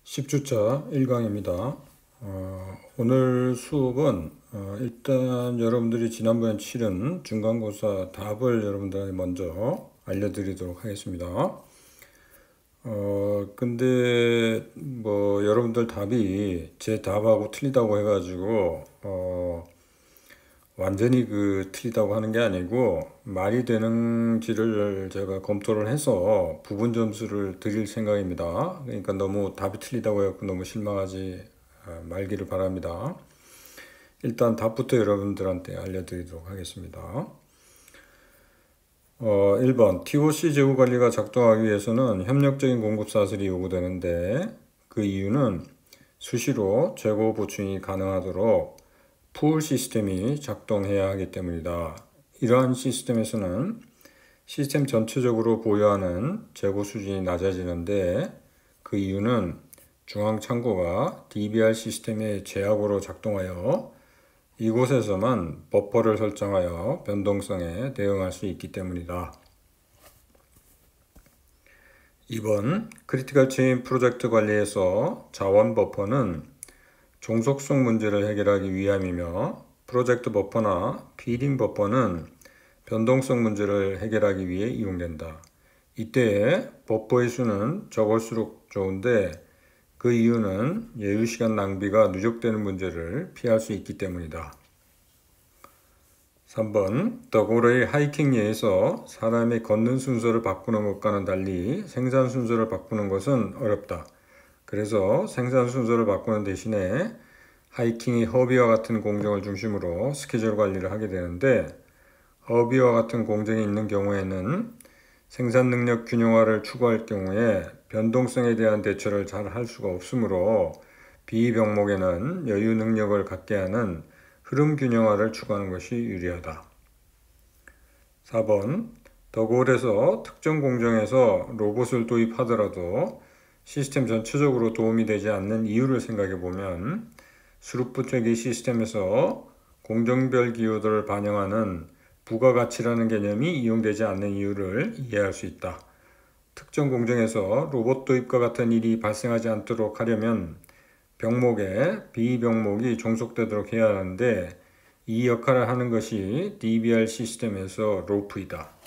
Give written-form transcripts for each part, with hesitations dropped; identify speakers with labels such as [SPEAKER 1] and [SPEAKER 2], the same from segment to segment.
[SPEAKER 1] 10주차 1강입니다. 오늘 수업은 일단 여러분들이 지난번에 치른 중간고사 답을 여러분들한테 먼저 알려드리도록 하겠습니다. 근데 뭐 여러분들 답이 제 답하고 틀리다고 해가지고 완전히 틀리다고 하는 게 아니고 말이 되는지를 제가 검토를 해서 부분 점수를 드릴 생각입니다. 그러니까 너무 답이 틀리다고 해서 너무 실망하지 말기를 바랍니다. 일단 답부터 여러분들한테 알려드리도록 하겠습니다. 1번 TOC 재고 관리가 작동하기 위해서는 협력적인 공급 사슬이 요구되는데 그 이유는 수시로 재고 보충이 가능하도록 풀 시스템이 작동해야 하기 때문이다. 이러한 시스템에서는 시스템 전체적으로 보유하는 재고 수준이 낮아지는데 그 이유는 중앙 창고가 DBR 시스템의 제약으로 작동하여 이곳에서만 버퍼를 설정하여 변동성에 대응할 수 있기 때문이다. 2번 크리티컬 체인 프로젝트 관리에서 자원 버퍼는 종속성 문제를 해결하기 위함이며 프로젝트 버퍼나 피딩 버퍼는 변동성 문제를 해결하기 위해 이용된다. 이때 버퍼의 수는 적을수록 좋은데 그 이유는 예유시간 낭비가 누적되는 문제를 피할 수 있기 때문이다. 3번 더골의 하이킹 예에서 사람이 걷는 순서를 바꾸는 것과는 달리 생산 순서를 바꾸는 것은 어렵다. 그래서 생산 순서를 바꾸는 대신에 하이킹이 허비와 같은 공정을 중심으로 스케줄 관리를 하게 되는데 허비와 같은 공정이 있는 경우에는 생산 능력 균형화를 추구할 경우에 변동성에 대한 대처를 잘 할 수가 없으므로 비병목에는 여유 능력을 갖게 하는 흐름 균형화를 추구하는 것이 유리하다. 4번 더골에서 특정 공정에서 로봇을 도입하더라도 시스템 전체적으로 도움이 되지 않는 이유를 생각해 보면 스루프트기 시스템에서 공정별 기호들을 반영하는 부가가치라는 개념이 이용되지 않는 이유를 이해할 수 있다. 특정 공정에서 로봇 도입과 같은 일이 발생하지 않도록 하려면 병목에 비병목이 종속되도록 해야 하는데 이 역할을 하는 것이 DBR 시스템에서 로프이다.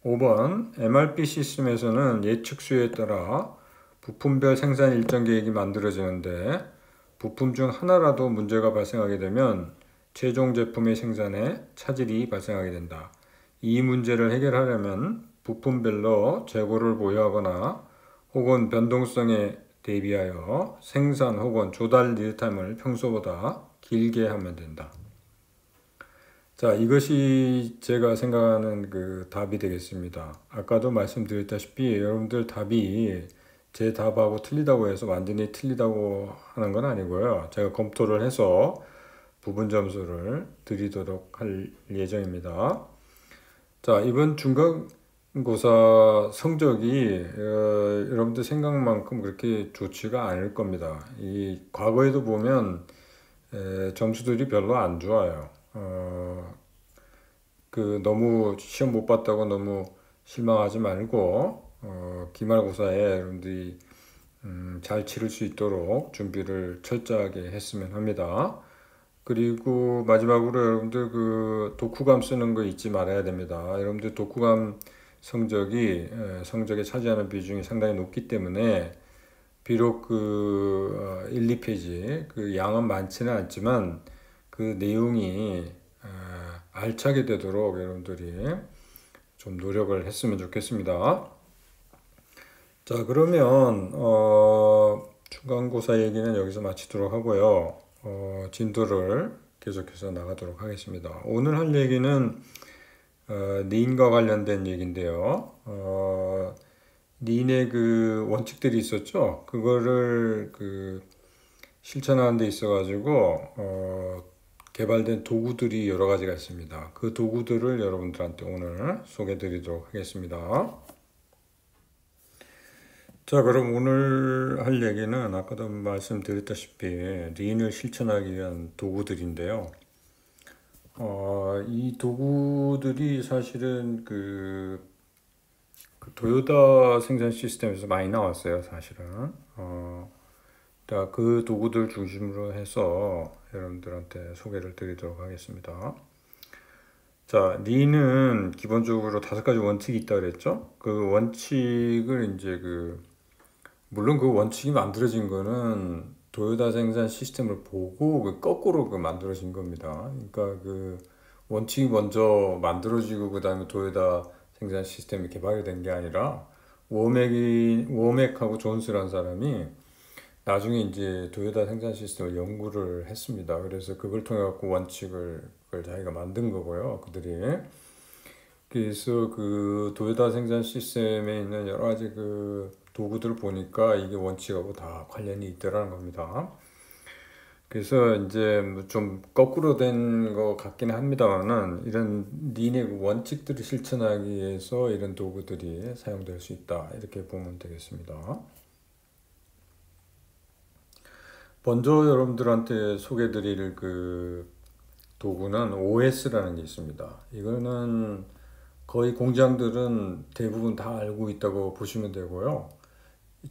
[SPEAKER 1] 5번 MRP 시스템에서는 예측 수요에 따라 부품별 생산 일정 계획이 만들어지는데 부품 중 하나라도 문제가 발생하게 되면 최종 제품의 생산에 차질이 발생하게 된다. 이 문제를 해결하려면 부품별로 재고를 보유하거나 혹은 변동성에 대비하여 생산 혹은 조달 리드타임을 평소보다 길게 하면 된다. 자, 이것이 제가 생각하는 답이 되겠습니다. 아까도 말씀드렸다시피 여러분들 답이 제 답하고 틀리다고 해서 완전히 틀리다고 하는 건 아니고요. 제가 검토를 해서 부분 점수를 드리도록 할 예정입니다. 자, 이번 중간고사 성적이 여러분들 생각만큼 그렇게 좋지가 않을 겁니다. 이 과거에도 보면 점수들이 별로 안 좋아요. 너무 시험 못 봤다고 너무 실망하지 말고 기말고사에 여러분들이 잘 치를 수 있도록 준비를 철저하게 했으면 합니다. 그리고 마지막으로 여러분들 독후감 쓰는 거 잊지 말아야 됩니다. 여러분들 독후감 성적에 차지하는 비중이 상당히 높기 때문에 비록 1, 2페이지 양은 많지는 않지만 그 내용이 알차게 되도록 여러분들이 좀 노력을 했으면 좋겠습니다. 자, 그러면 중간고사 얘기는 여기서 마치도록 하고요. 진도를 계속해서 나가도록 하겠습니다. 오늘 할 얘기는 린과 관련된 얘기인데요. 린의 원칙들이 있었죠. 그거를 실천하는 데 있어가지고 개발된 도구들이 여러 가지가 있습니다. 그 도구들을 여러분들한테 오늘 소개해 드리도록 하겠습니다. 자, 그럼 오늘 할 얘기는 아까도 말씀드렸다시피 린을 실천하기 위한 도구들인데요. 이 도구들이 사실은 그 토요타 생산 시스템에서 많이 나왔어요, 사실은. 자, 그 도구들 중심으로 해서 여러분들한테 소개를 드리도록 하겠습니다. 자, 린은 기본적으로 5가지 원칙이 있다 그랬죠? 그 원칙을 이제 물론 그 원칙이 만들어진 거는 토요타 생산 시스템을 보고 거꾸로 만들어진 겁니다. 그러니까 그 원칙이 먼저 만들어지고 그 다음에 토요타 생산 시스템이 개발이 된 게 아니라 워맥하고 존스라는 사람이 나중에 이제 토요타 생산 시스템을 연구를 했습니다. 그래서 그걸 통해 갖고 그걸 자기가 만든 거고요. 그들이. 그래서 그 토요타 생산 시스템에 있는 여러 가지 그 도구들을 보니까 이게 원칙하고 다 관련이 있더라는 겁니다. 그래서 이제 좀 거꾸로 된 것 같긴 합니다만은 이런 린의 그 원칙들을 실천하기 위해서 이런 도구들이 사용될 수 있다. 이렇게 보면 되겠습니다. 먼저 여러분들한테 소개드릴 그 도구는 OS라는 게 있습니다. 이거는 거의 공장들은 대부분 다 알고 있다고 보시면 되고요.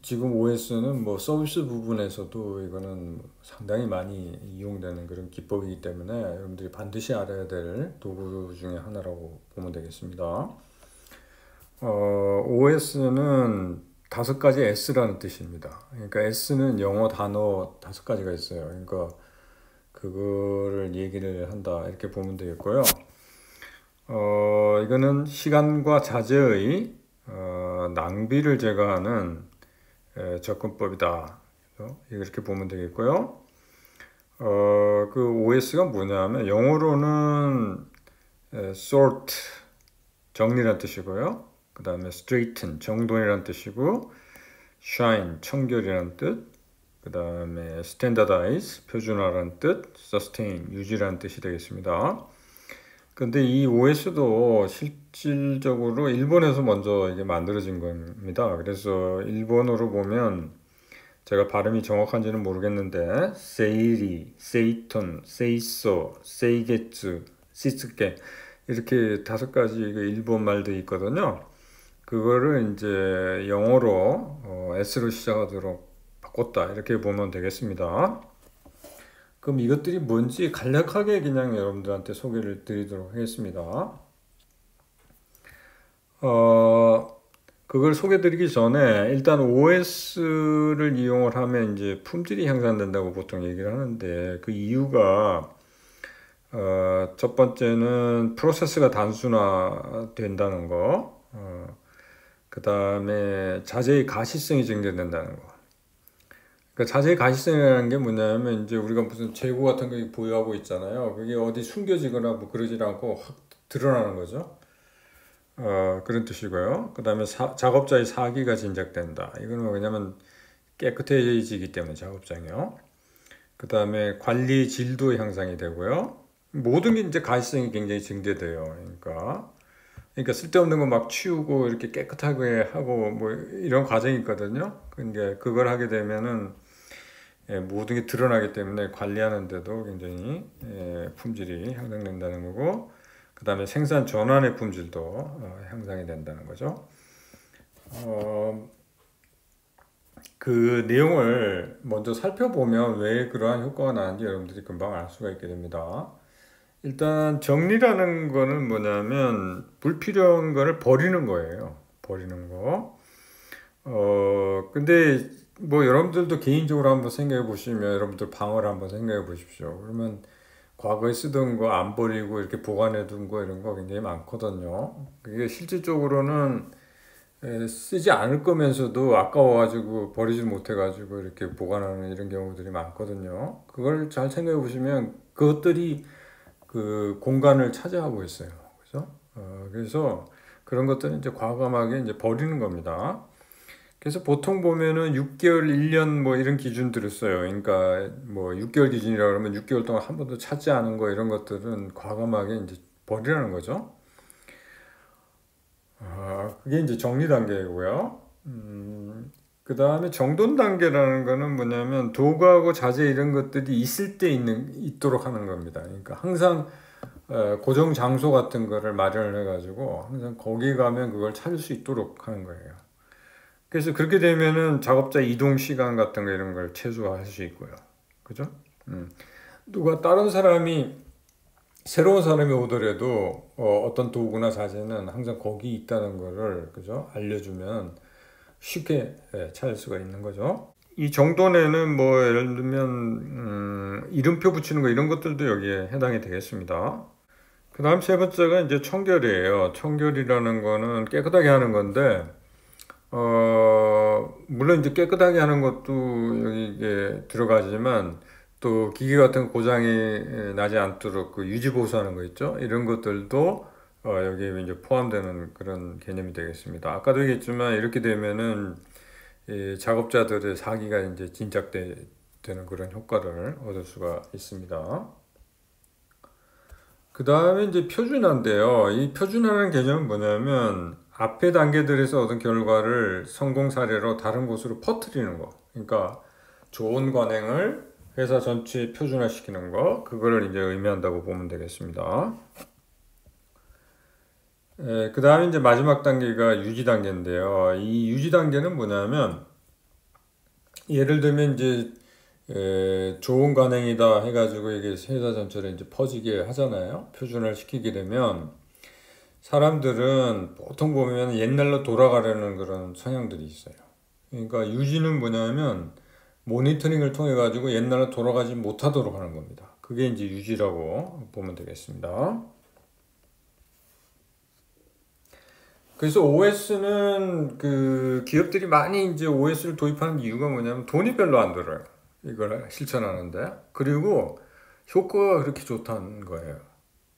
[SPEAKER 1] 지금 OS는 뭐 서비스 부분에서도 이거는 상당히 많이 이용되는 그런 기법이기 때문에 여러분들이 반드시 알아야 될 도구 중에 하나라고 보면 되겠습니다. OS는 5가지 S라는 뜻입니다. 그러니까 S는 영어 단어 5가지가 있어요. 그러니까 그거를 얘기를 한다 이렇게 보면 되겠고요. 이거는 시간과 자재의 낭비를 제거하는 접근법이다. 이렇게 보면 되겠고요. 그 OS가 뭐냐면 영어로는 sort 정리란 뜻이고요. 그 다음에 straighten 정돈이란 뜻이고 shine 청결이란 뜻, 그 다음에 standardize 표준화란 뜻, sustain 유지란 뜻이 되겠습니다. 근데 이 OS도 실질적으로 일본에서 먼저 이게 만들어진 겁니다. 그래서 일본어로 보면 제가 발음이 정확한지는 모르겠는데 세이리, 세이톤, 세이소, 세이게츠, 시스케 이렇게 5가지 일본 말들이 있거든요. 그거를 이제 영어로 S로 시작하도록 바꿨다 이렇게 보면 되겠습니다. 그럼 이것들이 뭔지 간략하게 그냥 여러분들한테 소개를 드리도록 하겠습니다. 그걸 소개드리기 전에 일단 OS를 이용을 하면 이제 품질이 향상된다고 보통 얘기를 하는데 그 이유가 첫 번째는 프로세스가 단순화된다는 거, 그 다음에 자재의 가시성이 증대된다는 거. 그러니까 자재의 가시성이라는 게 뭐냐면 이제 우리가 무슨 재고 같은 거 보유하고 있잖아요. 그게 어디 숨겨지거나 뭐 그러지 않고 확 드러나는 거죠. 그런 뜻이고요. 그 다음에 작업자의 사기가 진작된다. 이건 뭐냐면 깨끗해지기 때문에 작업장이요. 그 다음에 관리 질도 향상이 되고요. 모든 게 이제 가시성이 굉장히 증대돼요. 그러니까 쓸데없는 거 막 치우고 이렇게 깨끗하게 하고 뭐 이런 과정이 있거든요. 근데 그걸 하게 되면은 모든 게 드러나기 때문에 관리하는데도 굉장히 품질이 향상된다는 거고, 그 다음에 생산 전환의 품질도 향상이 된다는 거죠. 그 내용을 먼저 살펴보면 왜 그러한 효과가 나는지 여러분들이 금방 알 수가 있게 됩니다. 일단 정리라는 거는 뭐냐면 불필요한 거를 버리는 거예요. 버리는 거. 근데 뭐 여러분들도 개인적으로 한번 생각해 보시면 여러분들 방을 한번 생각해 보십시오. 그러면 과거에 쓰던 거 안 버리고 이렇게 보관해 둔 거 이런 거 굉장히 많거든요. 그게 실질적으로는 쓰지 않을 거면서도 아까워가지고 버리지 못해가지고 이렇게 보관하는 이런 경우들이 많거든요. 그걸 잘 생각해 보시면 그것들이 그 공간을 차지하고 있어요. 그죠? 그래서 그런 것들은 이제 과감하게 이제 버리는 겁니다. 그래서 보통 보면은 6개월, 1년 뭐 이런 기준들을 써요. 그러니까 뭐 6개월 기준이라고 그러면 6개월 동안 한 번도 찾지 않은 거 이런 것들은 과감하게 이제 버리라는 거죠. 그게 이제 정리 단계이고요. 그 다음에 정돈 단계라는 거는 뭐냐면 도구하고 자재 이런 것들이 있을 때 있도록 하는 겁니다. 그러니까 항상 고정 장소 같은 거를 마련을 해가지고 항상 거기 가면 그걸 찾을 수 있도록 하는 거예요. 그래서 그렇게 되면은 작업자 이동 시간 같은 거 이런 걸 최소화할 수 있고요. 그죠? 누가 다른 사람이 새로운 사람이 오더라도 어떤 도구나 자재는 항상 거기 있다는 거를 그죠? 알려주면 쉽게 찾을 수가 있는 거죠. 이 정돈에는 뭐 예를 들면 이름표 붙이는 거 이런 것들도 여기에 해당이 되겠습니다. 그 다음 세 번째가 이제 청결이에요. 청결이라는 거는 깨끗하게 하는 건데 물론 이제 깨끗하게 하는 것도 여기에 들어가지만 또 기계 같은 고장이 나지 않도록 그 유지 보수하는 거 있죠. 이런 것들도 여기에 이제 포함되는 그런 개념이 되겠습니다. 아까도 얘기했지만 이렇게 되면은 이 작업자들의 사기가 이제 진작되는 그런 효과를 얻을 수가 있습니다. 그 다음에 이제 표준화인데요. 이 표준화라는 개념은 뭐냐면 앞의 단계들에서 얻은 결과를 성공 사례로 다른 곳으로 퍼뜨리는 거. 그러니까 좋은 관행을 회사 전체에 표준화시키는 거. 그거를 이제 의미한다고 보면 되겠습니다. 그 다음에 이제 마지막 단계가 유지 단계인데요. 이 유지 단계는 뭐냐면 예를 들면 이제 좋은 관행이다 해가지고 이게 회사 전체를 이제 퍼지게 하잖아요. 표준화를 시키게 되면 사람들은 보통 보면 옛날로 돌아가려는 그런 성향들이 있어요. 그러니까 유지는 뭐냐면 모니터링을 통해 가지고 옛날로 돌아가지 못하도록 하는 겁니다. 그게 이제 유지라고 보면 되겠습니다. 그래서 OS는 그 기업들이 많이 이제 OS를 도입하는 이유가 뭐냐면 돈이 별로 안 들어요. 이걸 실천하는데. 그리고 효과가 그렇게 좋다는 거예요.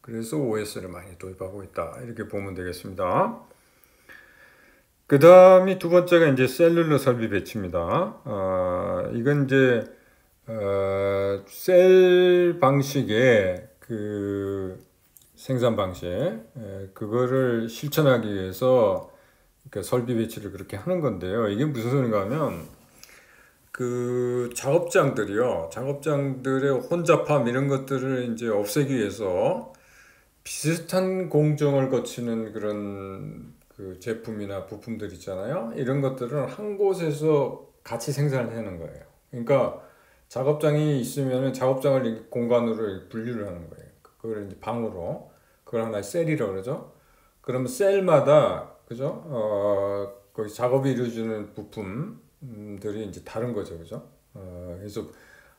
[SPEAKER 1] 그래서 OS를 많이 도입하고 있다. 이렇게 보면 되겠습니다. 그 다음이 두 번째가 이제 셀룰러 설비 배치입니다. 이건 이제 셀 방식의 그 생산 방식, 그거를 실천하기 위해서 그 설비 배치를 그렇게 하는 건데요. 이게 무슨 소린가 하면 그 작업장들의 혼잡함 이런 것들을 이제 없애기 위해서 비슷한 공정을 거치는 그런 그 제품이나 부품들 있잖아요. 이런 것들은 한 곳에서 같이 생산을 하는 거예요. 그러니까 작업장이 있으면 작업장을 공간으로 분류를 하는 거예요. 그걸 이제 방으로 그걸 하나의 셀이라고 그러죠. 그러면 셀마다 그죠? 거기 작업이 이루어지는 부품들이 이제 다른 거죠, 그죠? 그래서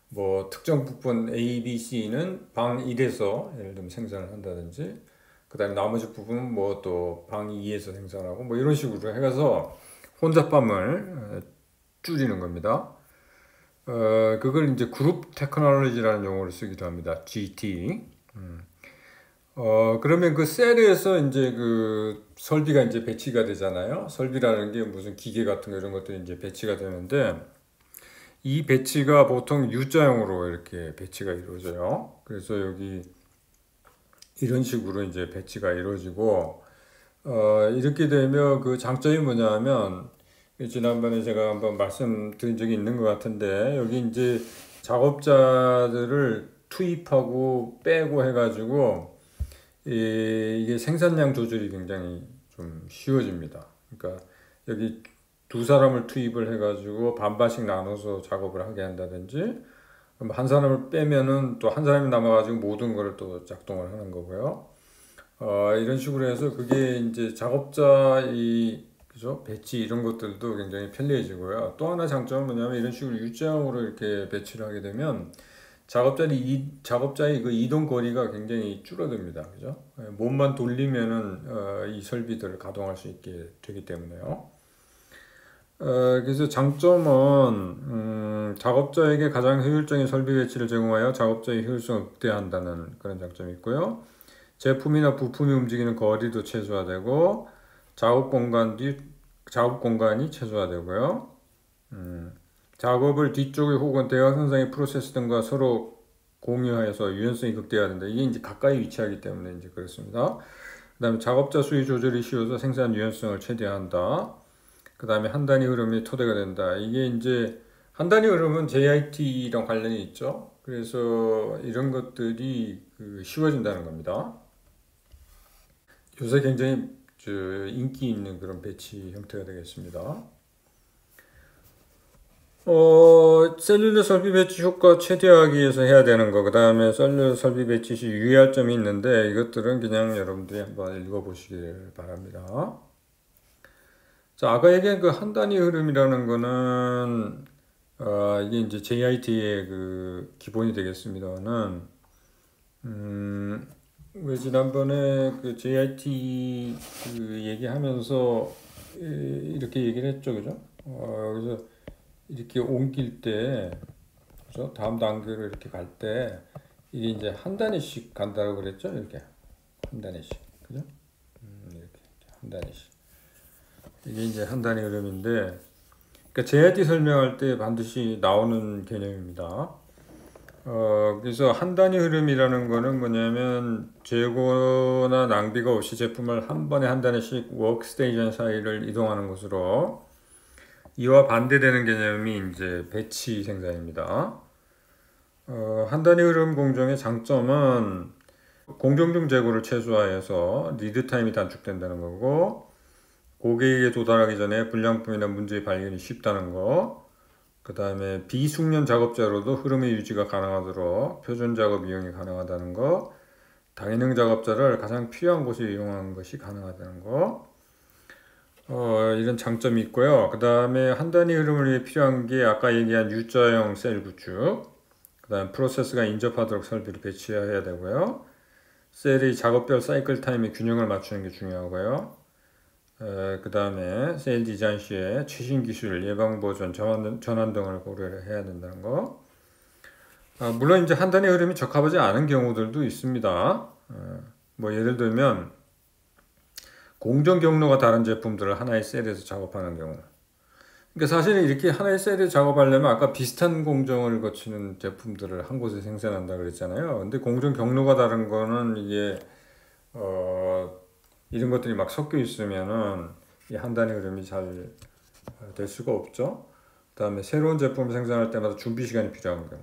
[SPEAKER 1] 뭐 특정 부분 A, B, C는 방 1에서 예를 들면 생산을 한다든지 그다음에 나머지 부분은 뭐 또 방 2에서 생산하고 뭐 이런 식으로 해서 혼잡함을 줄이는 겁니다. 그걸 이제 그룹 테크놀로지라는 용어를 쓰기도 합니다. GT. 그러면 그 셀에서 이제 그 설비가 이제 배치가 되잖아요. 설비라는 게 무슨 기계 같은 거 이런 것들이 이제 배치가 되는데 이 배치가 보통 U자형으로 이렇게 배치가 이루어져요. 그래서 여기 이런 식으로 이제 배치가 이루어지고 이렇게 되면 그 장점이 뭐냐면 지난번에 제가 한번 말씀드린 적이 있는 것 같은데 여기 이제 작업자들을 투입하고 빼고 해가지고 이게 생산량 조절이 굉장히 좀 쉬워집니다. 그러니까 여기 두 사람을 투입을 해가지고 반반씩 나눠서 작업을 하게 한다든지 그럼 한 사람을 빼면은 또 한 사람이 남아가지고 모든 걸 또 작동을 하는 거고요. 이런 식으로 해서 그게 이제 작업자 그죠? 배치 이런 것들도 굉장히 편리해지고요. 또 하나 장점은 뭐냐면 이런 식으로 U자형으로 이렇게 배치를 하게 되면 작업자의 그 이동 거리가 굉장히 줄어듭니다. 그죠? 몸만 돌리면은 이 설비들을 가동할 수 있게 되기 때문에요. 그래서 장점은 작업자에게 가장 효율적인 설비 배치를 제공하여 작업자의 효율성을 극대화한다는 그런 장점이 있고요. 제품이나 부품이 움직이는 거리도 최소화되고 작업 공간이 최소화되고요. 작업을 뒤쪽에 혹은 대각선상의 프로세스 등과 서로 공유하여서 유연성이 극대화된다. 이게 이제 가까이 위치하기 때문에 이제 그렇습니다. 그다음에 작업자 수위 조절이 쉬워서 생산 유연성을 최대화한다. 그 다음에 한 단위 흐름이 토대가 된다. 이게 이제 한 단위 흐름은 JIT랑 관련이 있죠. 그래서 이런 것들이 쉬워진다는 겁니다. 요새 굉장히 인기 있는 그런 배치 형태가 되겠습니다. 셀룰러 설비 배치 효과 최대화하기 위해서 해야 되는 거, 그 다음에 셀룰러 설비 배치 시 유의할 점이 있는데 이것들은 그냥 여러분들이 한번 읽어보시길 바랍니다. 자, 아까 얘기한 그 한 단위 흐름이라는 거는 이게 이제 JIT의 그 기본이 되겠습니다는 왜 지난번에 그 JIT 그 얘기하면서 이렇게 얘기를 했죠, 그죠? 그래서 이렇게 옮길 때, 그죠? 다음 단계로 이렇게 갈 때, 이게 이제 한 단위씩 간다고 그랬죠? 이렇게. 한 단위씩. 그죠? 이렇게. 한 단위씩. 이게 이제 한 단위 흐름인데, 그러니까 JIT 설명할 때 반드시 나오는 개념입니다. 그래서 한 단위 흐름이라는 거는 뭐냐면, 재고나 낭비가 없이 제품을 한 번에 한 단위씩 워크스테이션 사이를 이동하는 것으로, 이와 반대되는 개념이 이제 배치 생산입니다. 한 단위 흐름 공정의 장점은 공정 중 재고를 최소화해서 리드 타임이 단축된다는 거고, 고객에게 도달하기 전에 불량품이나 문제의 발견이 쉽다는 거, 그 다음에 비숙련 작업자로도 흐름의 유지가 가능하도록 표준 작업 이용이 가능하다는 거, 다기능 작업자를 가장 필요한 곳에 이용하는 것이 가능하다는 거, 이런 장점이 있고요. 그 다음에 한 단위 흐름을 위해 필요한 게 아까 얘기한 U자형 셀 구축, 그 다음 프로세스가 인접하도록 설비를 배치해야 되고요. 셀의 작업별 사이클 타임의 균형을 맞추는 게 중요하고요. 그 다음에 셀 디자인 시에 최신 기술, 예방 보존, 전환 등을 고려를 해야 된다는 거. 물론 이제 한 단위 흐름이 적합하지 않은 경우들도 있습니다. 뭐 예를 들면 공정 경로가 다른 제품들을 하나의 셀에서 작업하는 경우. 그러니까 사실은 이렇게 하나의 셀에 작업하려면 아까 비슷한 공정을 거치는 제품들을 한 곳에 생산한다 그랬잖아요. 근데 공정 경로가 다른 거는 이게 이런 것들이 막 섞여 있으면은 이 한 단위 흐름이 잘 될 수가 없죠. 그다음에 새로운 제품을 생산할 때마다 준비 시간이 필요한 경우,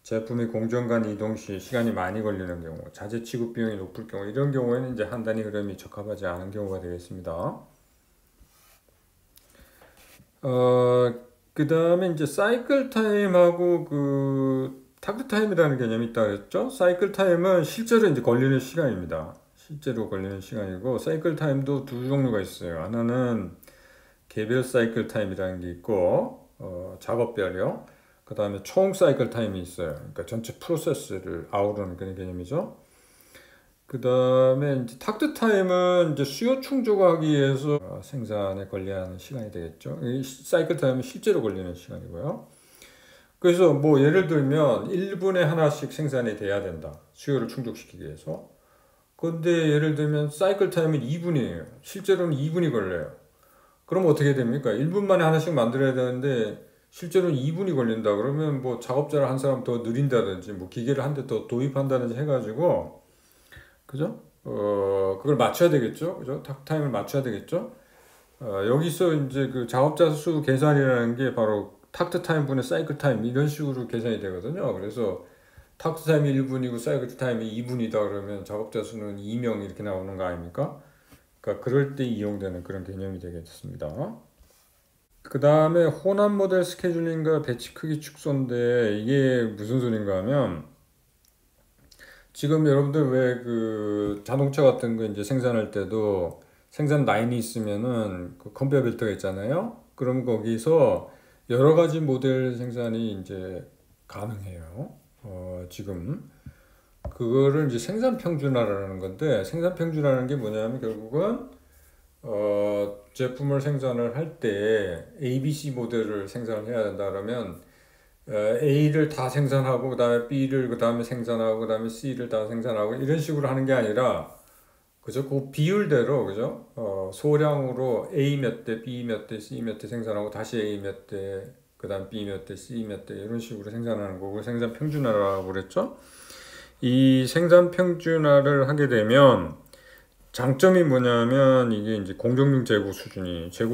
[SPEAKER 1] 제품이 공정 간 이동 시 시간이 많이 걸리는 경우, 자재 취급 비용이 높을 경우, 이런 경우에는 이제 한 단위 흐름이 적합하지 않은 경우가 되겠습니다. 그 다음에 이제 사이클 타임하고 그 타크 타임이라는 개념이 있다 그랬죠? 사이클 타임은 실제로 이제 걸리는 시간입니다. 실제로 걸리는 시간이고, 사이클 타임도 두 종류가 있어요. 하나는 개별 사이클 타임이라는 게 있고, 작업별이요. 그 다음에 총 사이클 타임이 있어요. 그러니까 전체 프로세스를 아우르는 그런 개념이죠. 그 다음에 이제 탁트 타임은 이제 수요 충족하기 위해서 생산에 걸려야 시간이 되겠죠. 이 사이클 타임은 실제로 걸리는 시간이고요. 그래서 뭐 예를 들면 1분에 하나씩 생산이 돼야 된다. 수요를 충족시키기 위해서. 근데 예를 들면 사이클 타임은 2분이에요. 실제로는 2분이 걸려요. 그럼 어떻게 됩니까? 1분 만에 하나씩 만들어야 되는데 실제로는 2분이 걸린다. 그러면 뭐 작업자를 한 사람 더 늘린다든지 뭐 기계를 한 대 더 도입한다든지 해가지고, 그죠? 그걸 맞춰야 되겠죠? 그죠? 탁타임을 맞춰야 되겠죠? 여기서 이제 그 작업자 수 계산이라는 게 바로 탁트 타임 분의 사이클 타임 이런 식으로 계산이 되거든요. 그래서 탁트 타임이 1분이고 사이클 타임이 2분이다 그러면 작업자 수는 2명 이렇게 나오는 거 아닙니까? 그러니까 그럴 때 이용되는 그런 개념이 되겠습니다. 그 다음에 혼합 모델 스케줄링과 배치 크기 축소인데 이게 무슨 소린가 하면, 지금 여러분들 왜 그 자동차 같은 거 이제 생산할 때도 생산 라인이 있으면은 그 컨베이어 벨트가 있잖아요. 그럼 거기서 여러 가지 모델 생산이 이제 가능해요. 지금 그거를 이제 생산 평준화라는 건데, 생산 평준화라는 게 뭐냐면 결국은 제품을 생산을 할 때 ABC 모델을 생산을 해야 된다 그러면 A를 다 생산하고 그 다음에 B를 그 다음에 생산하고 그 다음에 C를 다 생산하고 이런 식으로 하는 게 아니라, 그죠? 그 비율대로, 그죠? 소량으로 A 몇 대, B 몇 대, C 몇 대 생산하고 다시 A 몇 대, 그 다음 B 몇 대, C 몇 대 이런 식으로 생산하는 거고, 생산 평준화라고 그랬죠? 이 생산 평준화를 하게 되면 장점이 뭐냐면 이게 이제 공정중 재고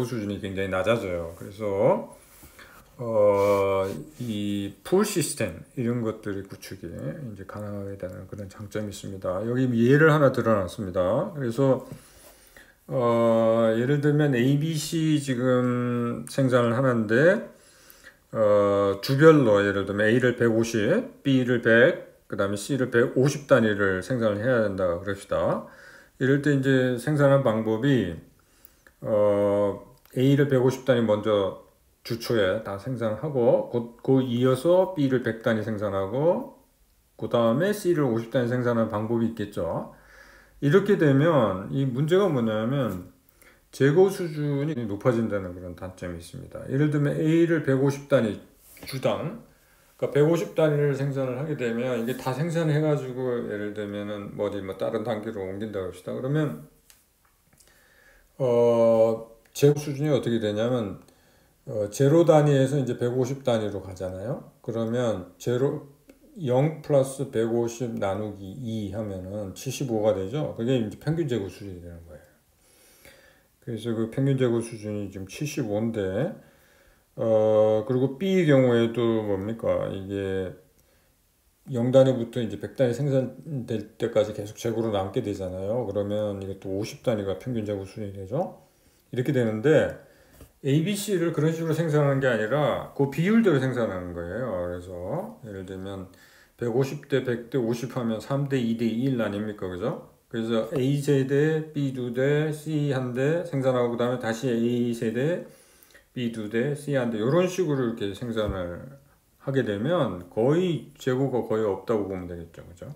[SPEAKER 1] 수준이 굉장히 낮아져요. 그래서 이 풀 시스템 이런 것들의 구축이 이제 가능하게 되는 그런 장점이 있습니다. 여기 예를 하나 들어놨습니다. 그래서 예를 들면 ABC 지금 생산을 하는데 주별로 예를 들면 A를 150, B를 100, 그 다음에 C를 150 단위를 생산을 해야 된다 그럽시다. 이럴 때 이제 생산한 방법이 A를 150 단위 먼저 주초에 다 생산하고 그 이어서 B를 100 단위 생산하고 그 다음에 C를 50 단위 생산하는 방법이 있겠죠. 이렇게 되면 이 문제가 뭐냐면 재고 수준이 높아진다는 그런 단점이 있습니다. 예를 들면 A를 150 단위 주당, 그러니까 150 단위를 생산을 하게 되면 이게 다 생산해가지고 예를 들면은 뭐 다른 단계로 옮긴다고 합시다. 그러면 재고 수준이 어떻게 되냐면 제로 단위에서 이제 150 단위로 가잖아요. 그러면 0 플러스 150 나누기 2 하면은 75가 되죠. 그게 이제 평균 재고 수준이 되는 거예요. 그래서 그 평균 재고 수준이 지금 75인데, 그리고 B의 경우에도 뭡니까? 이게 0단위부터 이제 100단위 생산될 때까지 계속 재고로 남게 되잖아요. 그러면 이것도 50단위가 평균 재고 수준이 되죠. 이렇게 되는데, ABC를 그런 식으로 생산하는 게 아니라 그 비율대로 생산하는 거예요. 그래서 예를 들면 150대 100대 50 하면 3대 2대 1 아닙니까? 그죠? 그래서 A 세대, B 2대, C 한 대 생산하고 그 다음에 다시 A 세대, B 2대, C 한 대 이런 식으로 이렇게 생산을 하게 되면 거의 재고가 거의 없다고 보면 되겠죠. 그죠?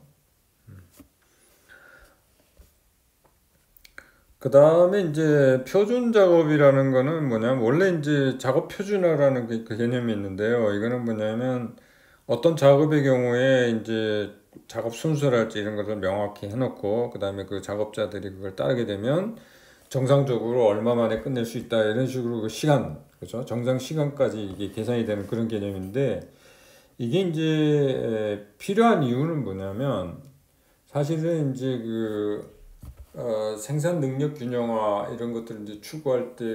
[SPEAKER 1] 그 다음에 이제 표준 작업이라는 거는 뭐냐면 원래 이제 작업 표준화라는 그 개념이 있는데요. 이거는 뭐냐면 어떤 작업의 경우에 이제 작업 순서랄지 이런 것을 명확히 해놓고 그 다음에 그 작업자들이 그걸 따르게 되면 정상적으로 얼마 만에 끝낼 수 있다 이런 식으로 그 시간, 그죠? 정상 시간까지 이게 계산이 되는 그런 개념인데 이게 이제 필요한 이유는 뭐냐면 사실은 이제 생산 능력 균형화 이런 것들을 이제 추구할 때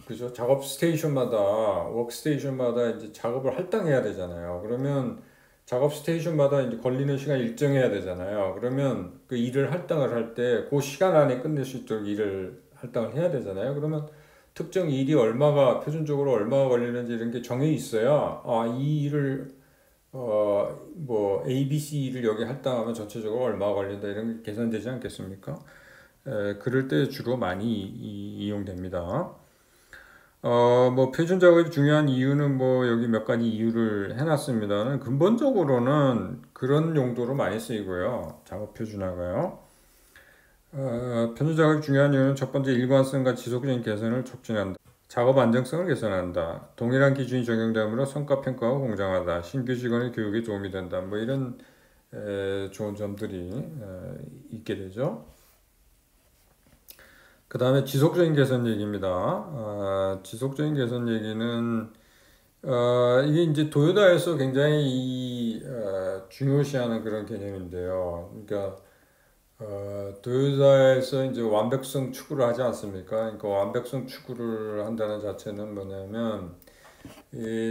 [SPEAKER 1] 그죠? 작업 스테이션마다 워크 스테이션마다 이제 작업을 할당해야 되잖아요. 그러면 작업 스테이션마다 이제 걸리는 시간 일정해야 되잖아요. 그러면 그 일을 할당을 할 때 그 시간 안에 끝낼 수 있도록 일을 할당을 해야 되잖아요. 그러면 특정 일이 얼마가 표준적으로 얼마가 걸리는지 이런 게 정해 있어야 이 일을 뭐 A, B, C 를 여기 할당하면 전체적으로 얼마가 걸린다 이런 게 계산되지 않겠습니까? 그럴 때 주로 많이 이용됩니다. 뭐 표준 작업이 중요한 이유는 뭐 여기 몇 가지 이유를 해놨습니다는 근본적으로는 그런 용도로 많이 쓰이고요. 작업 표준화가요. 표준 작업이 중요한 이유는 첫 번째 일관성과 지속적인 개선을 촉진한다. 작업 안정성을 개선한다. 동일한 기준이 적용되므로 성과 평가가 공정하다. 신규 직원의 교육에 도움이 된다. 뭐 이런 좋은 점들이 있게 되죠. 그 다음에 지속적인 개선 얘기입니다. 지속적인 개선 얘기는 이게 이제 도요타에서 굉장히 중요시하는 그런 개념인데요. 그러니까 도요타에서 이제 완벽성 추구를 하지 않습니까? 그러니까 완벽성 추구를 한다는 자체는 뭐냐면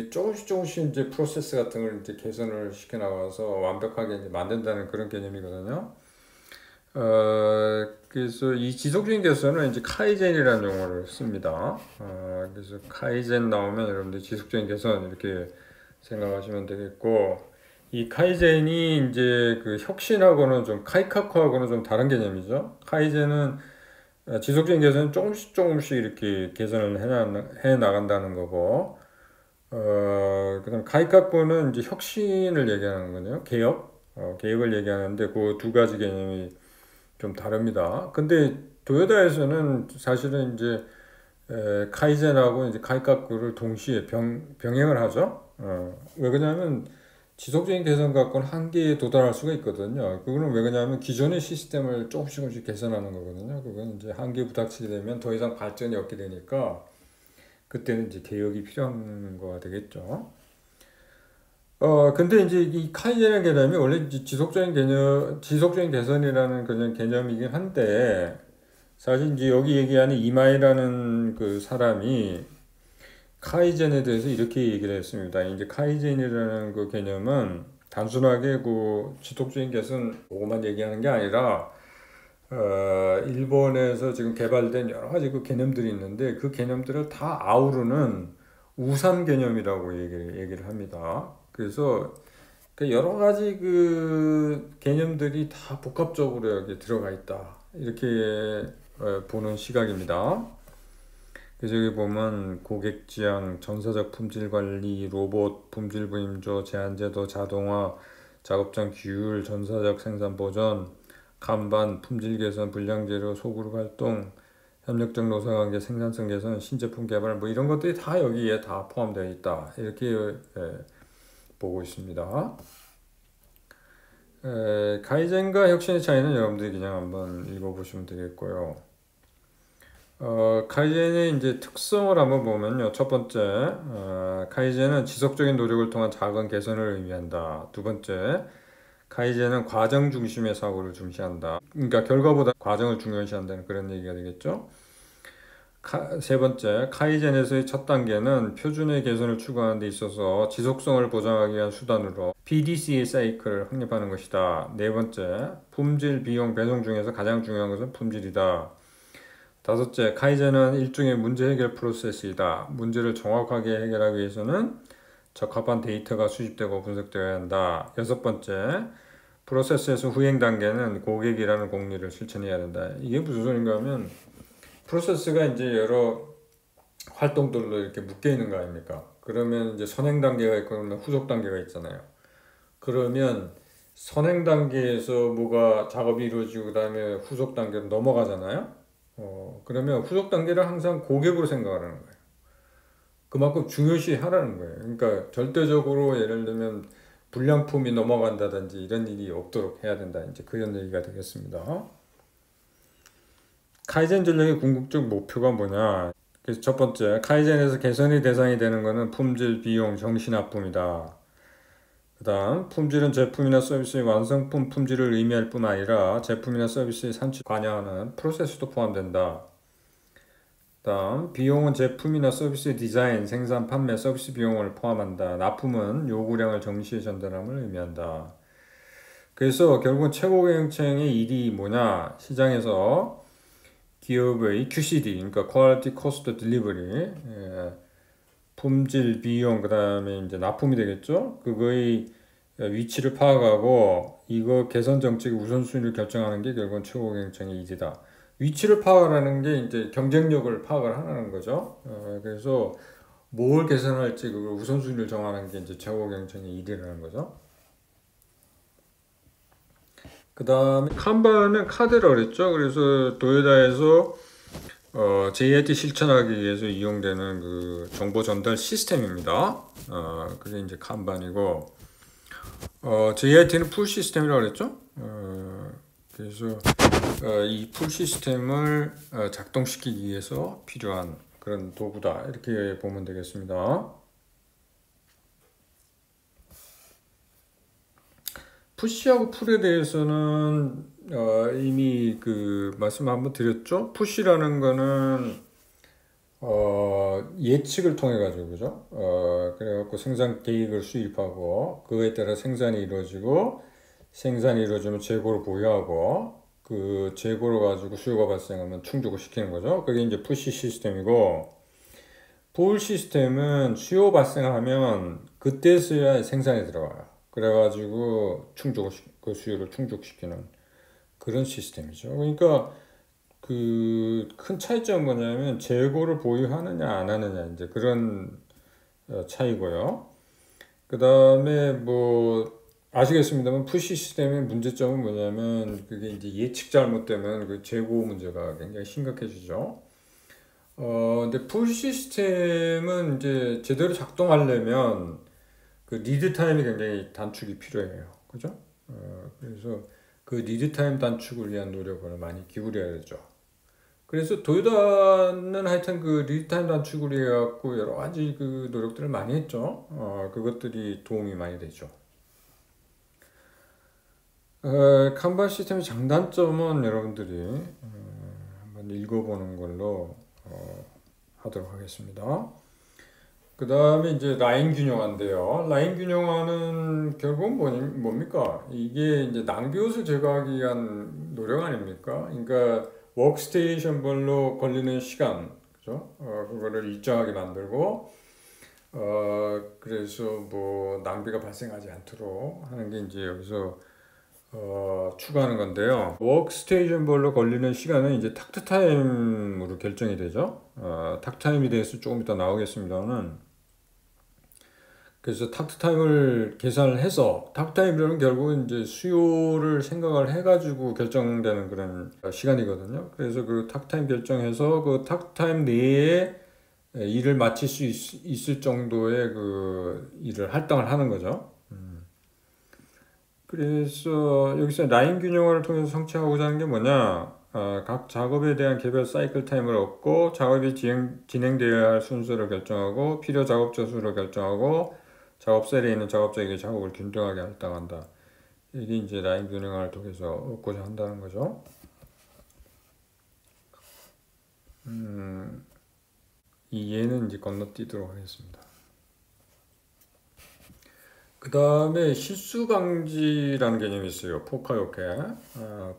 [SPEAKER 1] 조금씩 이제 프로세스 같은 걸 이제 개선을 시켜 나가서 완벽하게 이제 만든다는 그런 개념이거든요. 그래서 이 지속적인 개선은 이제 카이젠이라는 용어를 씁니다. 그래서 카이젠 나오면 여러분들 지속적인 개선 이렇게 생각하시면 되겠고, 이 카이젠이 이제 그 혁신하고는 좀 카이카쿠하고는 좀 다른 개념이죠. 카이젠은 지속적인 개선은 조금씩 이렇게 개선을 해 나간다는 거고, 그다음 카이카쿠는 이제 혁신을 얘기하는 거네요. 개혁을 얘기하는데 그 두 가지 개념이 좀 다릅니다. 근데 도요타에서는 사실은 이제 카이젠하고 이제 카이카쿠를 동시에 병행을 하죠. 왜 그러냐면 지속적인 개선 갖고는 한계에 도달할 수가 있거든요. 그거는 왜 그러냐면 기존의 시스템을 조금씩 개선하는 거거든요. 그건 이제 한계에 부닥치게 되면 더 이상 발전이 없게 되니까 그때는 이제 개혁이 필요한 거가 되겠죠. 근데 이제 이 카이젠의 개념이 원래 이제 지속적인 개선이라는 그런 개념이긴 한데, 사실 이제 여기 얘기하는 이마이라는 그 사람이 카이젠에 대해서 이렇게 얘기를 했습니다. 이제 카이젠이라는 그 개념은 단순하게 그 지속적인 개선 그것만 얘기하는 게 아니라 일본에서 지금 개발된 여러 가지 그 개념들이 있는데 그 개념들을 다 아우르는 우산 개념이라고 얘기를 합니다. 그래서 그 여러 가지 그 개념들이 다 복합적으로 여기 들어가 있다. 이렇게 보는 시각입니다. 그래서 여기 보면 고객 지향, 전사적 품질 관리, 로봇, 품질 부임조, 제한제도, 자동화, 작업장 규율, 전사적 생산 보전, 간반, 품질 개선, 불량 재료, 소그룹 활동, 협력적 노사관계, 생산성 개선, 신제품 개발 뭐 이런 것들이 다 여기에 다 포함되어 있다. 이렇게 보고 있습니다. 카이젠과 혁신의 차이는 여러분들이 그냥 한번 읽어보시면 되겠고요. 카이젠의 이제 특성을 한번 보면요. 첫 번째, 카이젠은 지속적인 노력을 통한 작은 개선을 의미한다. 두 번째, 카이젠은 과정 중심의 사고를 중시한다. 그러니까 결과보다 과정을 중요시한다는 그런 얘기가 되겠죠. 세 번째, 카이젠에서의 첫 단계는 표준의 개선을 추구하는 데 있어서 지속성을 보장하기 위한 수단으로 PDCA 사이클을 확립하는 것이다. 네 번째, 품질, 비용, 배송 중에서 가장 중요한 것은 품질이다. 다섯째, 카이젠은 일종의 문제 해결 프로세스이다. 문제를 정확하게 해결하기 위해서는 적합한 데이터가 수집되고 분석되어야 한다. 여섯 번째, 프로세스에서 후행 단계는 고객이라는 공리를 실천해야 된다. 이게 무슨 소린가 하면 프로세스가 이제 여러 활동들로 이렇게 묶여 있는 거 아닙니까? 그러면 이제 선행 단계가 있고 후속 단계가 있잖아요. 그러면 선행 단계에서 뭐가 작업이 이루어지고 그다음에 후속 단계로 넘어가잖아요. 그러면 후속 단계를 항상 고객으로 생각을 하는 거예요. 그만큼 중요시 하라는 거예요. 그러니까 절대적으로 예를 들면 불량품이 넘어간다든지 이런 일이 없도록 해야 된다. 이제 그런 얘기가 되겠습니다. 카이젠 전략의 궁극적 목표가 뭐냐? 그래서 첫 번째, 카이젠에서 개선의 대상이 되는 것은 품질, 비용, 정신아픔이다. 그 다음, 품질은 제품이나 서비스의 완성품 품질을 의미할 뿐 아니라 제품이나 서비스의 산출 관여하는 프로세스도 포함된다. 그 다음, 비용은 제품이나 서비스의 디자인, 생산, 판매, 서비스 비용을 포함한다. 납품은 요구량을 정시에 전달함을 의미한다. 그래서 결국은 최고 경쟁의 일이 뭐냐? 시장에서 기업의 QCD, 그러니까 Quality Cost Delivery, 품질, 비용, 그 다음에 이제 납품이 되겠죠? 그거의 위치를 파악하고 이거 개선 정책의 우선순위를 결정하는 게 결국은 최고 경쟁의 일이다. 위치를 파악하는 게 이제 경쟁력을 파악을 하는 거죠. 그래서 뭘 개선할지 그걸 우선순위를 정하는 게 이제 최고 경쟁의 일이라는 거죠. 그 다음에 칸반은 카드라고 그랬죠. 그래서 도요타에서 JIT 실천하기 위해서 이용되는 그 정보 전달 시스템입니다. 그게 이제 칸반이고, JIT는 풀 시스템이라고 그랬죠. 그래서 이 풀 시스템을 작동시키기 위해서 필요한 그런 도구다. 이렇게 보면 되겠습니다. 푸시하고 풀에 대해서는 이미 그 말씀 한번 드렸죠. 푸시라는 거는 예측을 통해 가지고 그죠? 그래갖고 생산 계획을 수립하고 그거에 따라 생산이 이루어지고 생산이 이루어지면 재고를 보유하고 그 재고를 가지고 수요가 발생하면 충족을 시키는 거죠. 그게 이제 푸시 시스템이고 풀 시스템은 수요 발생하면 그때서야 생산이 들어가요. 그래가지고 그 수요를 충족시키는 그런 시스템이죠. 그러니까 그 큰 차이점은 뭐냐면 재고를 보유하느냐 안 하느냐 이제 그런 차이고요. 그 다음에 뭐 아시겠습니다만 푸시 시스템의 문제점은 뭐냐면 그게 이제 예측 잘못되면 그 재고 문제가 굉장히 심각해지죠. 근데 풀 시스템은 이제 제대로 작동하려면 그 리드 타임이 굉장히 단축이 필요해요. 그죠? 그래서 그 리드 타임 단축을 위한 노력을 많이 기울여야 되죠. 그래서 도요타는 하여튼 그 리드 타임 단축을 위해 갖고 여러 가지 그 노력들을 많이 했죠. 그것들이 도움이 많이 되죠. 칸반 시스템의 장단점은 여러분들이 한번 읽어보는 걸로 하도록 하겠습니다. 그 다음에 이제 라인 균형화인데요. 라인 균형화는 결국은 뭡니까? 이게 이제 낭비옷을 제거하기 위한 노력 아닙니까? 그러니까 워크스테이션별로 걸리는 시간, 그죠? 그거를 일정하게 만들고, 그래서 뭐 낭비가 발생하지 않도록 하는 게 이제 여기서 추가하는 건데요. 워크스테이션별로 걸리는 시간은 이제 탁트타임으로 결정이 되죠. 탁타임에 대해서 조금 이따 나오겠습니다만, 그래서 탁트타임을 계산을 해서 탁트타임이라는 결국은 이제 수요를 생각을 해가지고 결정되는 그런 시간이거든요. 그래서 그 탁트타임 결정해서 그 탁트타임 내에 일을 마칠 수 있을 정도의 그 일을 할당을 하는 거죠. 그래서 여기서 라인 균형화를 통해서 성취하고자 하는 게 뭐냐? 각 작업에 대한 개별 사이클 타임을 얻고 작업이 진행되어야 할 순서를 결정하고 필요 작업자 수를 결정하고 작업셀에 있는 작업자에게 작업을 균등하게 할당한다. 이게 이제 라인 균형화를 통해서 얻고자 한다는 거죠. 이 예는 이제 건너뛰도록 하겠습니다. 그 다음에 실수 방지라는 개념이 있어요. 포카요케.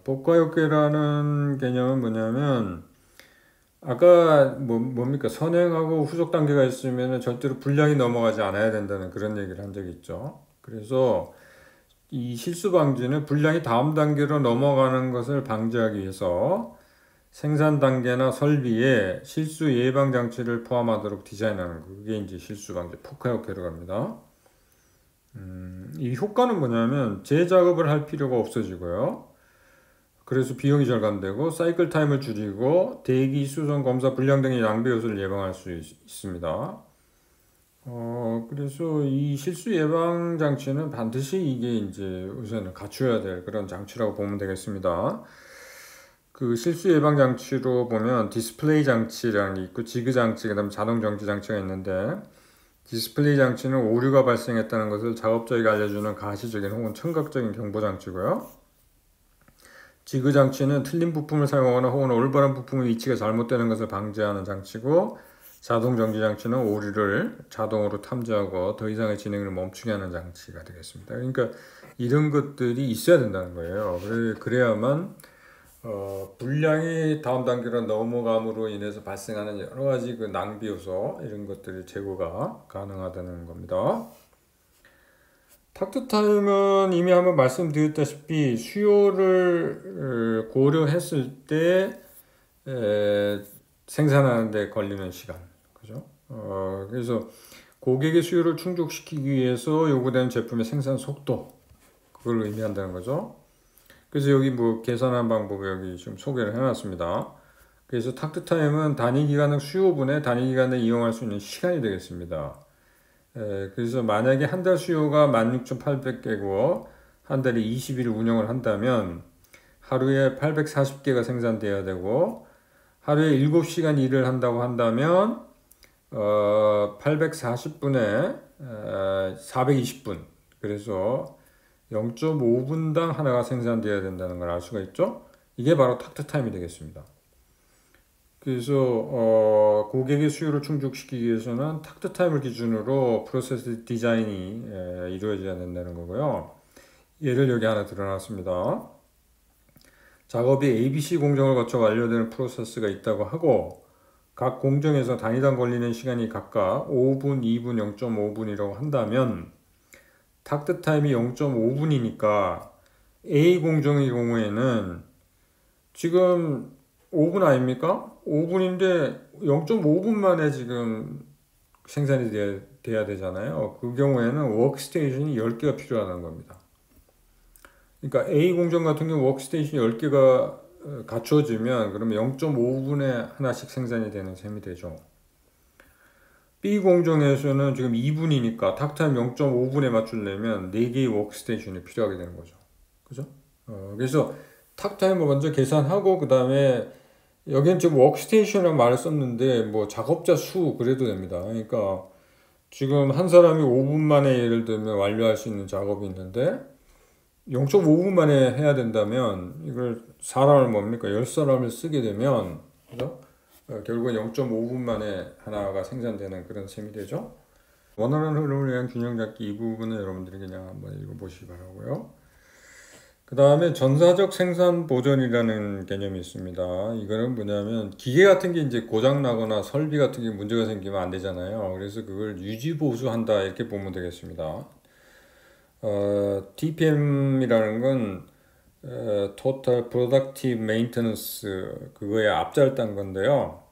[SPEAKER 1] 포카요케라는 개념은 뭐냐면 아까 뭡니까? 선행하고 후속 단계가 있으면 절대로 분량이 넘어가지 않아야 된다는 그런 얘기를 한 적이 있죠. 그래서 이 실수 방지는 분량이 다음 단계로 넘어가는 것을 방지하기 위해서 생산 단계나 설비에 실수 예방 장치를 포함하도록 디자인하는 거. 그게 이제 실수 방지 포카요케로 갑니다. 이 효과는 뭐냐면 재작업을 할 필요가 없어지고요. 그래서 비용이 절감되고 사이클 타임을 줄이고 대기, 수선, 검사, 불량 등의 낭비 요소를 예방할 수 있습니다. 그래서 이 실수 예방 장치는 반드시 이게 이제 우선은 갖춰야 될 그런 장치라고 보면 되겠습니다. 그 실수 예방 장치로 보면 디스플레이 장치라는 게 있고 지그 장치, 그다음 자동 정지 장치가 있는데 디스플레이 장치는 오류가 발생했다는 것을 작업자에게 알려주는 가시적인 혹은 청각적인 경보 장치고요. 지그 장치는 틀린 부품을 사용하거나 혹은 올바른 부품의 위치가 잘못되는 것을 방지하는 장치고 자동 정지 장치는 오류를 자동으로 탐지하고 더 이상의 진행을 멈추게 하는 장치가 되겠습니다. 그러니까 이런 것들이 있어야 된다는 거예요. 그래야만 분량이 다음 단계로 넘어감으로 인해서 발생하는 여러 가지 그 낭비 요소 이런 것들이 제거가 가능하다는 겁니다. 탁트타임은 이미 한번 말씀드렸다시피 수요를 고려했을 때 생산하는 데 걸리는 시간, 그죠? 그래서 고객의 수요를 충족시키기 위해서 요구되는 제품의 생산 속도, 그걸 의미한다는 거죠. 그래서 여기 뭐 계산한 방법을 여기 좀 소개를 해놨습니다. 그래서 탁트타임은 단위기간의 수요분의 단위기간에 이용할 수 있는 시간이 되겠습니다. 그래서 만약에 한 달 수요가 16,800개고 한 달에 20일 운영을 한다면 하루에 840개가 생산되어야 되고 하루에 7시간 일을 한다고 한다면 840분에 420분, 그래서 0.5분당 하나가 생산되어야 된다는 걸 알 수가 있죠. 이게 바로 탁트타임이 되겠습니다. 그래서 고객의 수요를 충족시키기 위해서는 탁트타임을 기준으로 프로세스 디자인이 이루어져야 된다는 거고요. 예를 여기 하나 드러났습니다. 작업이 ABC 공정을 거쳐 완료되는 프로세스가 있다고 하고 각 공정에서 단위당 걸리는 시간이 각각 5분, 2분, 0.5분이라고 한다면 탁트타임이 0.5분이니까 A 공정의 경우에는 지금 5분 아닙니까? 5분인데 0.5분 만에 지금 생산이 돼야 되잖아요. 그 경우에는 워크스테이션이 10개가 필요하다는 겁니다. 그러니까 A 공정 같은 경우 워크스테이션이 10개가 갖춰지면 그러면 0.5분에 하나씩 생산이 되는 셈이 되죠. B 공정에서는 지금 2분이니까 탁타임 0.5분에 맞추려면 4개의 워크스테이션이 필요하게 되는 거죠. 그죠? 그래서 탁타임을 먼저 계산하고 그 다음에 여기는 지금 워크스테이션이라는 말을 썼는데 뭐 작업자 수 그래도 됩니다. 그러니까 지금 한 사람이 5분 만에 예를 들면 완료할 수 있는 작업이 있는데 0.5분 만에 해야 된다면 이걸 사람을 뭡니까? 10사람을 쓰게 되면 그죠? 결국은 0.5분 만에 하나가 생산되는 그런 셈이 되죠. 원활한 흐름을 위한 균형 잡기 이 부분은 여러분들이 그냥 한번 읽어보시기 바라고요. 그 다음에 전사적 생산 보존이라는 개념이 있습니다. 이거는 뭐냐면 기계 같은 게 이제 고장 나거나 설비 같은 게 문제가 생기면 안 되잖아요. 그래서 그걸 유지 보수한다 이렇게 보면 되겠습니다. TPM이라는 건 Total Productive Maintenance 그거의 앞잘단 건데요.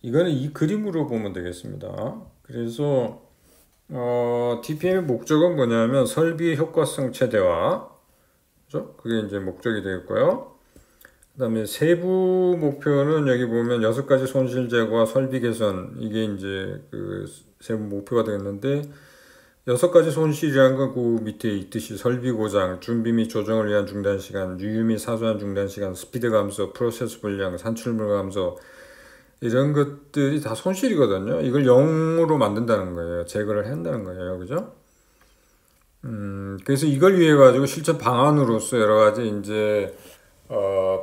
[SPEAKER 1] 이거는 이 그림으로 보면 되겠습니다. 그래서 TPM의 목적은 뭐냐면 설비의 효과성 최대화, 그죠? 그게 이제 목적이 되겠고요. 그 다음에 세부 목표는 여기 보면 6가지 손실 제거와 설비 개선, 이게 이제 그 세부 목표가 되겠는데, 6가지 손실이라는 건 그 밑에 있듯이 설비 고장, 준비 및 조정을 위한 중단 시간, 유유 및 사소한 중단 시간, 스피드 감소, 프로세스 불량, 산출물 감소, 이런 것들이 다 손실이거든요. 이걸 0으로 만든다는 거예요. 제거를 한다는 거예요. 그죠? 그래서 이걸 위해 가지고 실천 방안으로서 여러 가지 이제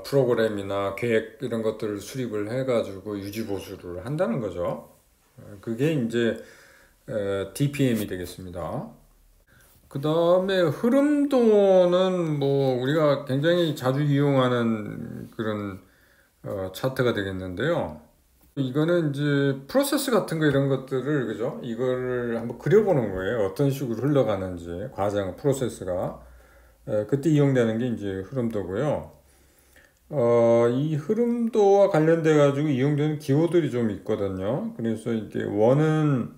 [SPEAKER 1] 프로그램이나 계획 이런 것들을 수립을 해 가지고 유지 보수를 한다는 거죠. 그게 이제 DPM이 되겠습니다. 그 다음에 흐름도는 뭐 우리가 굉장히 자주 이용하는 그런 차트가 되겠는데요. 이거는 이제 프로세스 같은 거 이런 것들을 그죠? 이거를 한번 그려보는 거예요. 어떤 식으로 흘러가는지 과정 프로세스가 그때 이용되는 게 이제 흐름도고요. 이 흐름도와 관련돼 가지고 이용되는 기호들이 좀 있거든요. 그래서 이게 원은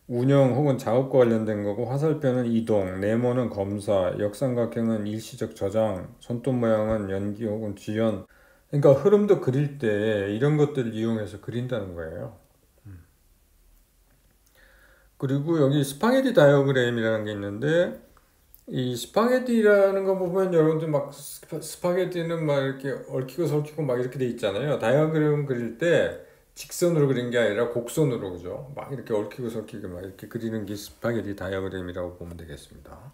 [SPEAKER 1] 운영 혹은 작업과 관련된 거고, 화살표는 이동, 네모는 검사, 역삼각형은 일시적 저장, 손톱 모양은 연기 혹은 지연. 그러니까 흐름도 그릴 때 이런 것들을 이용해서 그린다는 거예요. 그리고 여기 스파게티 다이어그램이라는 게 있는데, 이 스파게티라는 거 보면 여러분들 막 스파게티는 막 이렇게 얽히고 설키고 막 이렇게 돼 있잖아요. 다이어그램 그릴 때 직선으로 그린 게 아니라 곡선으로, 그죠? 막 이렇게 얽히고 설키고 막 이렇게 그리는 게 스파게티 다이어그램이라고 보면 되겠습니다.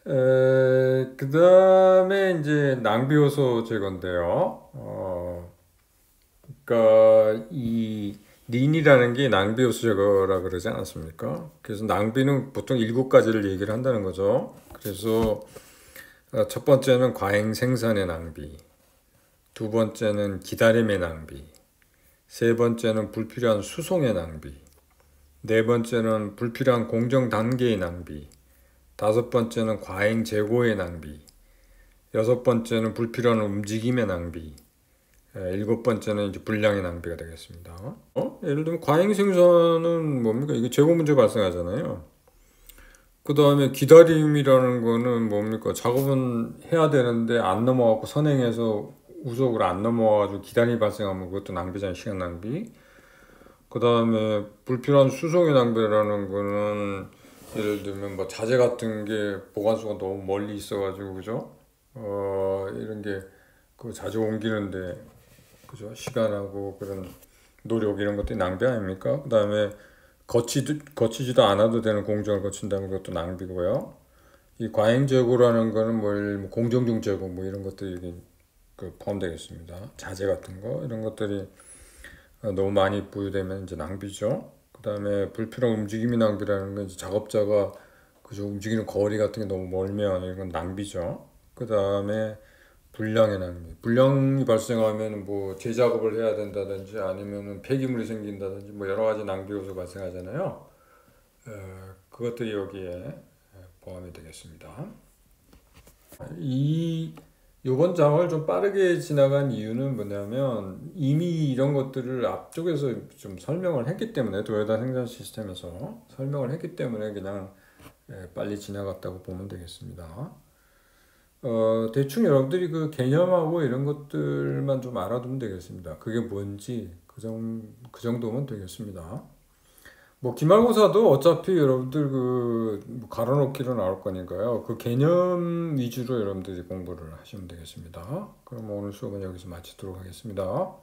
[SPEAKER 1] 그 다음에 이제 낭비 요소 제거인데요. 그러니까 이 린이라는 게 낭비 요소 제거라 그러지 않았습니까? 그래서 낭비는 보통 7가지를 얘기를 한다는 거죠. 그래서 첫 번째는 과잉 생산의 낭비, 두 번째는 기다림의 낭비, 세 번째는 불필요한 수송의 낭비, 네 번째는 불필요한 공정 단계의 낭비, 다섯 번째는 과잉 재고의 낭비, 여섯 번째는 불필요한 움직임의 낭비, 일곱 번째는 이제 불량의 낭비가 되겠습니다. 예를 들면 과잉 생산은 뭡니까? 이게 재고 문제 발생하잖아요. 그 다음에 기다림이라는 거는 뭡니까? 작업은 해야 되는데 안 넘어가고 선행해서 우석으로 안 넘어가가지고 기다림이 발생하면 그것도 낭비잖아요. 시간 낭비. 그 다음에 불필요한 수송의 낭비라는 거는 예를 들면 뭐 자재 같은 게 보관소가 너무 멀리 있어가지고 그죠? 이런 게 그 자주 옮기는데 그죠? 시간하고 그런 노력 이런 것들이 낭비 아닙니까? 그 다음에 거치지도 않아도 되는 공정을 거친다는 것도 낭비고요. 이 과잉 재고라는 거는 뭐 공정 중 재고 뭐 이런 것들이 포함되겠습니다. 자재 같은 거 이런 것들이 너무 많이 부유되면 이제 낭비죠. 그 다음에 불필요한 움직임이 낭비라는 건 이제 작업자가 그죠? 움직이는 거리 같은 게 너무 멀면 이건 낭비죠. 그 다음에 불량의 낭비. 불량이 발생하면 뭐 재작업을 해야 된다든지 아니면은 폐기물이 생긴다든지 뭐 여러 가지 낭비 요소 발생하잖아요. 그것들이 여기에 포함이 되겠습니다. 요번 장을 좀 빠르게 지나간 이유는 뭐냐면 이미 이런 것들을 앞쪽에서 좀 설명을 했기 때문에 도요타 생산 시스템에서 설명을 했기 때문에 그냥 빨리 지나갔다고 보면 되겠습니다. 대충 여러분들이 그 개념하고 이런 것들만 좀 알아두면 되겠습니다. 그게 뭔지 그 정도면 되겠습니다. 뭐 기말고사도 어차피 여러분들 뭐 갈아놓기로 나올 거니까요. 그 개념 위주로 여러분들이 공부를 하시면 되겠습니다. 그럼 오늘 수업은 여기서 마치도록 하겠습니다.